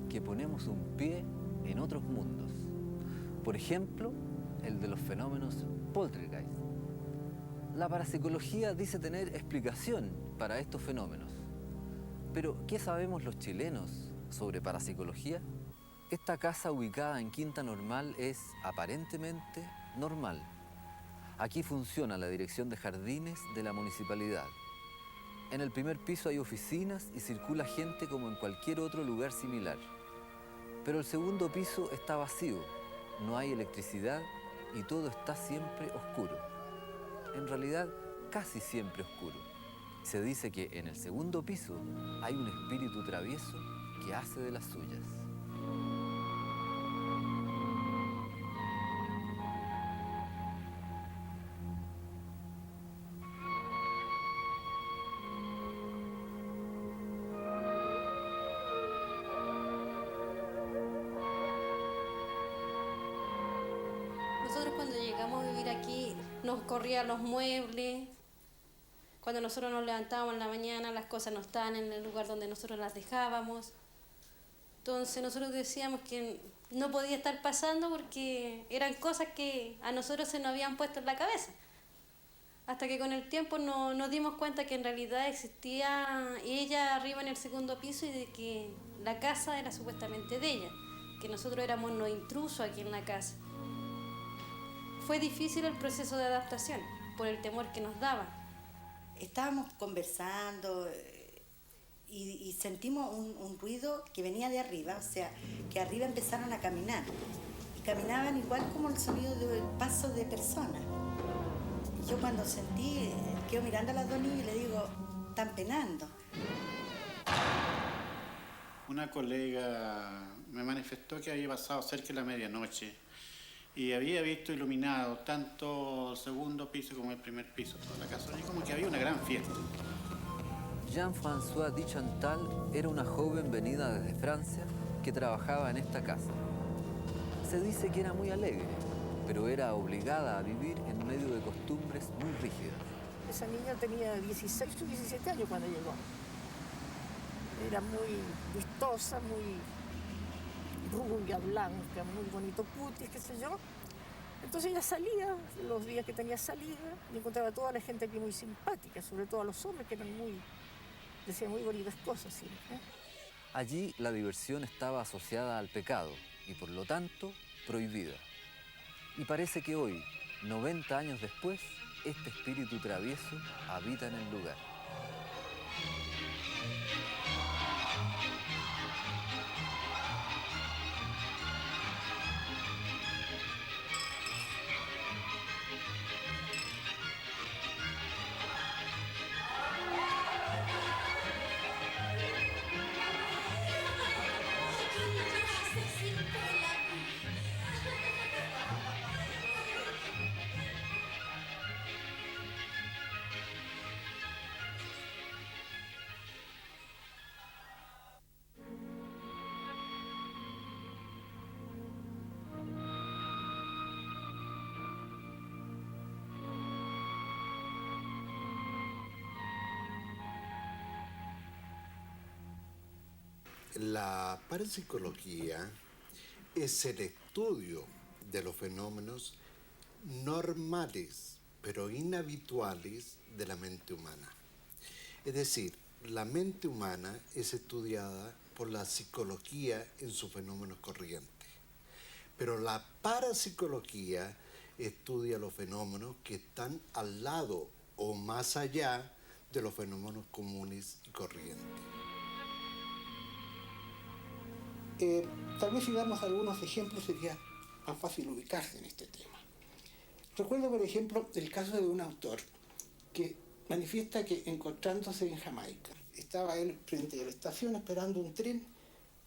que ponemos un pie en otros mundos. Por ejemplo, el de los fenómenos poltergeist. La parapsicología dice tener explicación para estos fenómenos. Pero, ¿qué sabemos los chilenos sobre parapsicología? Esta casa ubicada en Quinta Normal es aparentemente normal. Aquí funciona la dirección de jardines de la municipalidad. En el primer piso hay oficinas y circula gente como en cualquier otro lugar similar. Pero el segundo piso está vacío, no hay electricidad y todo está siempre oscuro. En realidad, casi siempre oscuro. Se dice que en el segundo piso hay un espíritu travieso que hace de las suyas. Nosotros cuando llegamos a vivir aquí nos corrían los muebles. Cuando nosotros nos levantábamos en la mañana las cosas no estaban en el lugar donde nosotros las dejábamos. Entonces nosotros decíamos que no podía estar pasando porque eran cosas que a nosotros se nos habían puesto en la cabeza. Hasta que con el tiempo nos dimos cuenta que en realidad existía ella arriba en el segundo piso y de que la casa era supuestamente de ella, que nosotros éramos los intrusos aquí en la casa. Fue difícil el proceso de adaptación por el temor que nos daba. Estábamos conversando y sentimos un ruido que venía de arriba, o sea, que arriba empezaron a caminar. Y caminaban igual como el sonido del paso de personas. Y yo cuando sentí, quedo mirando a las dos niñas y le digo, están penando. Una colega me manifestó que había pasado cerca de la medianoche y había visto iluminado tanto el segundo piso como el primer piso, toda la casa. Y como que había una gran fiesta. Jean-François Dichantal era una joven venida desde Francia que trabajaba en esta casa. Se dice que era muy alegre, pero era obligada a vivir en medio de costumbres muy rígidas. Esa niña tenía 16 o 17 años cuando llegó. Era muy vistosa, muy rubia, blanca, muy bonito cutis, qué sé yo. Entonces ella salía, los días que tenía salida, y encontraba a toda la gente aquí muy simpática, sobre todo a los hombres que eran decían muy bonitas cosas siempre. Allí la diversión estaba asociada al pecado y por lo tanto prohibida. Y parece que hoy, 90 años después, este espíritu travieso habita en el lugar. La parapsicología es el estudio de los fenómenos normales, pero inhabituales de la mente humana. Es decir, la mente humana es estudiada por la psicología en sus fenómenos corrientes, pero la parapsicología estudia los fenómenos que están al lado o más allá de los fenómenos comunes y corrientes. Tal vez si damos algunos ejemplos sería más fácil ubicarse en este tema. Recuerdo, por ejemplo, el caso de un autor que manifiesta que encontrándose en Jamaica, estaba él frente a la estación esperando un tren,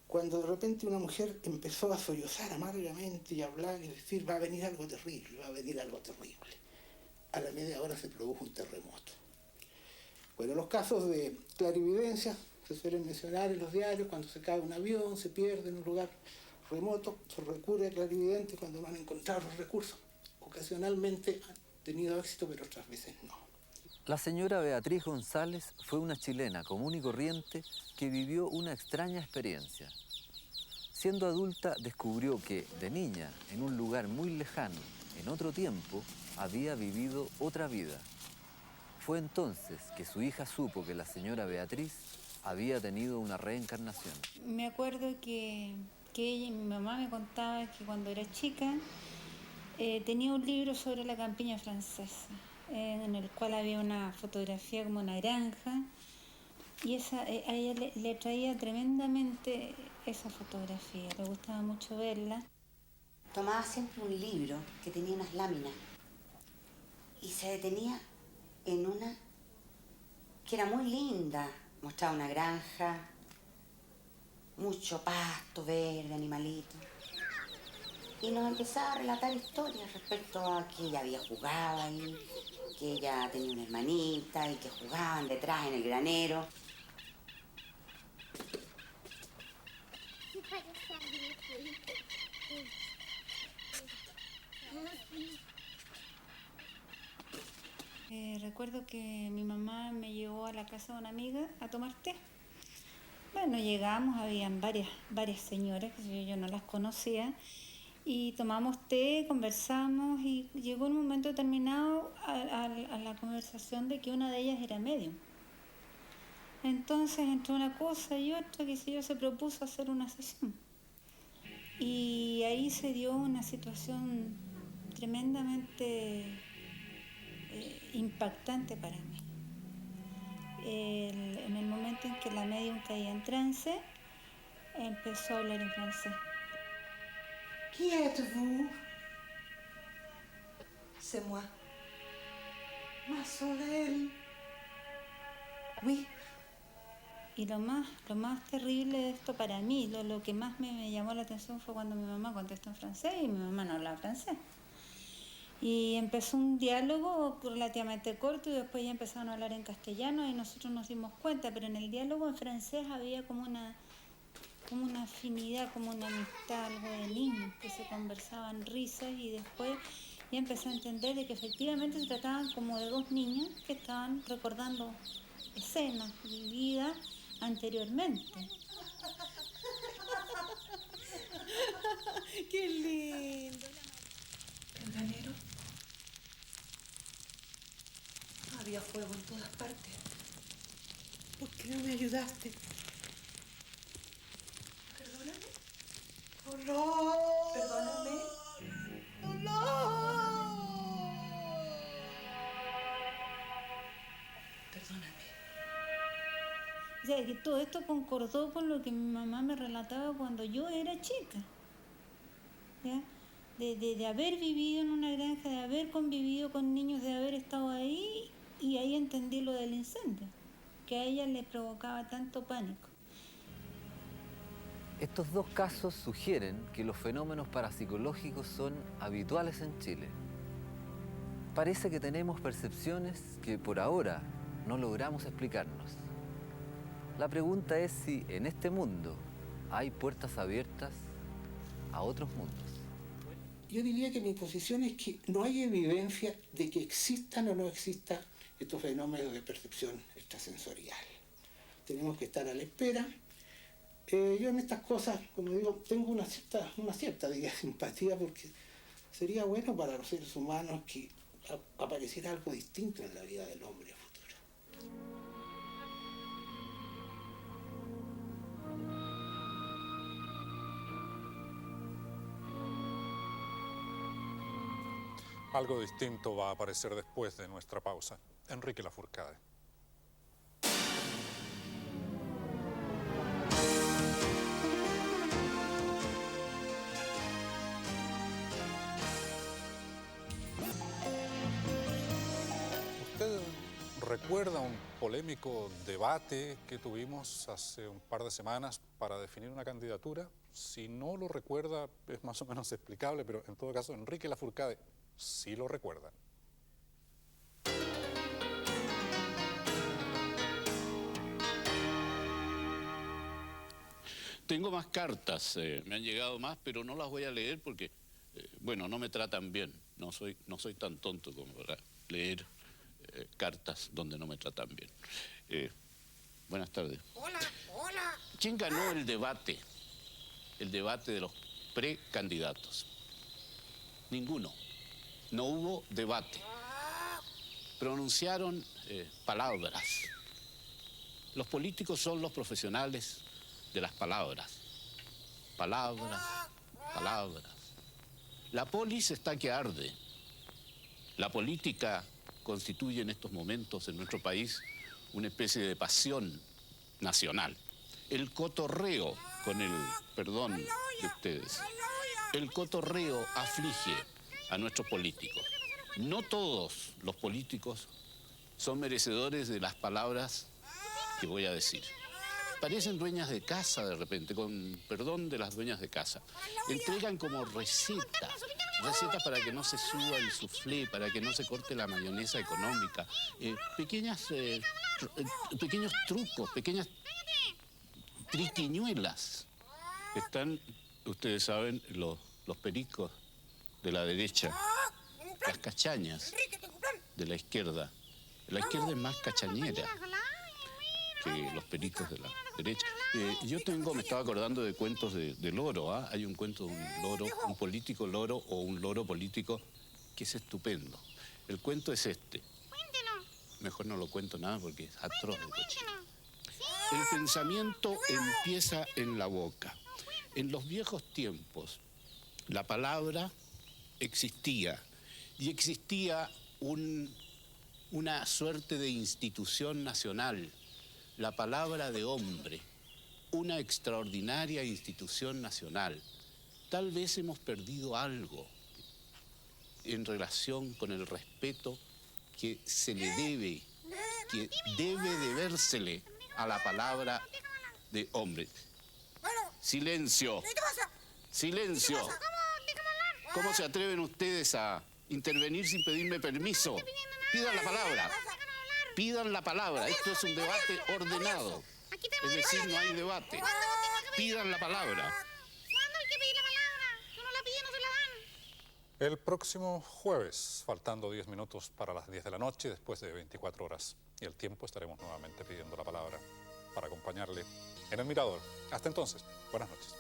cuando de repente una mujer empezó a sollozar amargamente y a hablar y decir: va a venir algo terrible, va a venir algo terrible. A la media hora se produjo un terremoto. Bueno, los casos de clarividencia se suelen mencionar en los diarios: cuando se cae un avión, se pierde en un lugar remoto, se recurre a clarividente cuando no han encontrado los recursos. Ocasionalmente han tenido éxito, pero otras veces no. La señora Beatriz González fue una chilena común y corriente que vivió una extraña experiencia. Siendo adulta, descubrió que, de niña, en un lugar muy lejano, en otro tiempo, había vivido otra vida. Fue entonces que su hija supo que la señora Beatriz había tenido una reencarnación. Me acuerdo que ella y mi mamá me contaban que cuando era chica tenía un libro sobre la campiña francesa, en el cual había una fotografía como una granja, y a ella le atraía tremendamente esa fotografía, le gustaba mucho verla. Tomaba siempre un libro que tenía unas láminas y se detenía en una que era muy linda. Mostraba una granja, mucho pasto verde, animalitos. Y nos empezaba a relatar historias respecto a que ella había jugado ahí, que ella tenía una hermanita y que jugaban detrás en el granero. Recuerdo que mi mamá me llevó a la casa de una amiga a tomar té. Bueno, llegamos, habían varias señoras que yo no las conocía, y tomamos té, conversamos, y llegó un momento determinado a la conversación de que una de ellas era médium. Entonces, entre una cosa y otra, qué sé yo, se propuso hacer una sesión. Y ahí se dio una situación tremendamente impactante para mí. En el momento en que la médium caía en trance, empezó a hablar en francés. Qui êtes-vous? C'est moi. Ma Sorel. Oui. Y lo más terrible de esto para mí, lo que más me llamó la atención fue cuando mi mamá contestó en francés y mi mamá no hablaba francés. Y empezó un diálogo relativamente corto y después ya empezaron a hablar en castellano y nosotros nos dimos cuenta, pero en el diálogo en francés había como una afinidad, como una amistad, algo de niños que se conversaban risas, y después ya empecé a entender de que efectivamente se trataban como de dos niñas que estaban recordando escenas vividas anteriormente. fuego en todas partes. ¿Por qué no me ayudaste? Perdóname. ¡Dolor! Perdóname. ¡Dolor! Perdóname. O sea, que todo esto concordó con lo que mi mamá me relataba cuando yo era chica. ¿Ya? De haber vivido en una granja, de haber convivido con niños, de haber estado ahí, y ahí entendí lo del incendio, que a ella le provocaba tanto pánico. Estos dos casos sugieren que los fenómenos parapsicológicos son habituales en Chile. Parece que tenemos percepciones que por ahora no logramos explicarnos. La pregunta es si en este mundo hay puertas abiertas a otros mundos. Yo diría que mi posición es que no hay evidencia de que existan o no existan estos fenómenos de percepción extrasensorial. Tenemos que estar a la espera. Yo en estas cosas, como digo, tengo una cierta diría, simpatía, porque sería bueno para los seres humanos que apareciera algo distinto en la vida del hombre a futuro. Algo distinto va a aparecer después de nuestra pausa. Enrique Lafourcade. ¿Usted recuerda un polémico debate que tuvimos hace un par de semanas para definir una candidatura? Si no lo recuerda, es más o menos explicable, pero en todo caso, Enrique Lafourcade sí lo recuerda. Tengo más cartas, me han llegado más, pero no las voy a leer porque, bueno, no me tratan bien. No soy tan tonto como para leer cartas donde no me tratan bien. Buenas tardes. Hola, hola. ¿Quién ganó el debate? El debate de los precandidatos. Ninguno. No hubo debate. Pronunciaron palabras. Los políticos son los profesionales de las palabras. Palabras, palabras. La polis está que arde. La política constituye en estos momentos en nuestro país una especie de pasión nacional. El cotorreo, con el perdón de ustedes, el cotorreo aflige a nuestros políticos. No todos los políticos son merecedores de las palabras que voy a decir. Parecen dueñas de casa de repente, con perdón de las dueñas de casa. Entregan como recetas para que no se suba el soufflé, para que no se corte la mayonesa económica. Pequeños trucos, pequeñas triquiñuelas. Están, ustedes saben, los pericos de la derecha, las cachañas de la izquierda. La izquierda es más cachañera que los pericos de la derecha. Me estaba acordando de cuentos de loro, ¿ah? Hay un cuento de un loro, un político loro o un loro político que es estupendo. El cuento es este. Mejor no lo cuento nada porque es atroz de cochino. El pensamiento empieza en la boca. En los viejos tiempos, la palabra existía y existía una suerte de institución nacional. La palabra de hombre, una extraordinaria institución nacional. Tal vez hemos perdido algo en relación con el respeto que se le debe, que debe debérsele a la palabra de hombre. Silencio. Silencio. ¿Cómo se atreven ustedes a intervenir sin pedirme permiso? Pidan la palabra. Pidan la palabra. Esto es un debate ordenado. Es decir, no hay debate. Pidan la palabra. ¿Cuándo hay que pedir la palabra? Si uno la pide, no se la dan. El próximo jueves, faltando 10 minutos para las 10 de la noche, después de 24 horas y el tiempo, estaremos nuevamente pidiendo la palabra para acompañarle en El Mirador. Hasta entonces, buenas noches.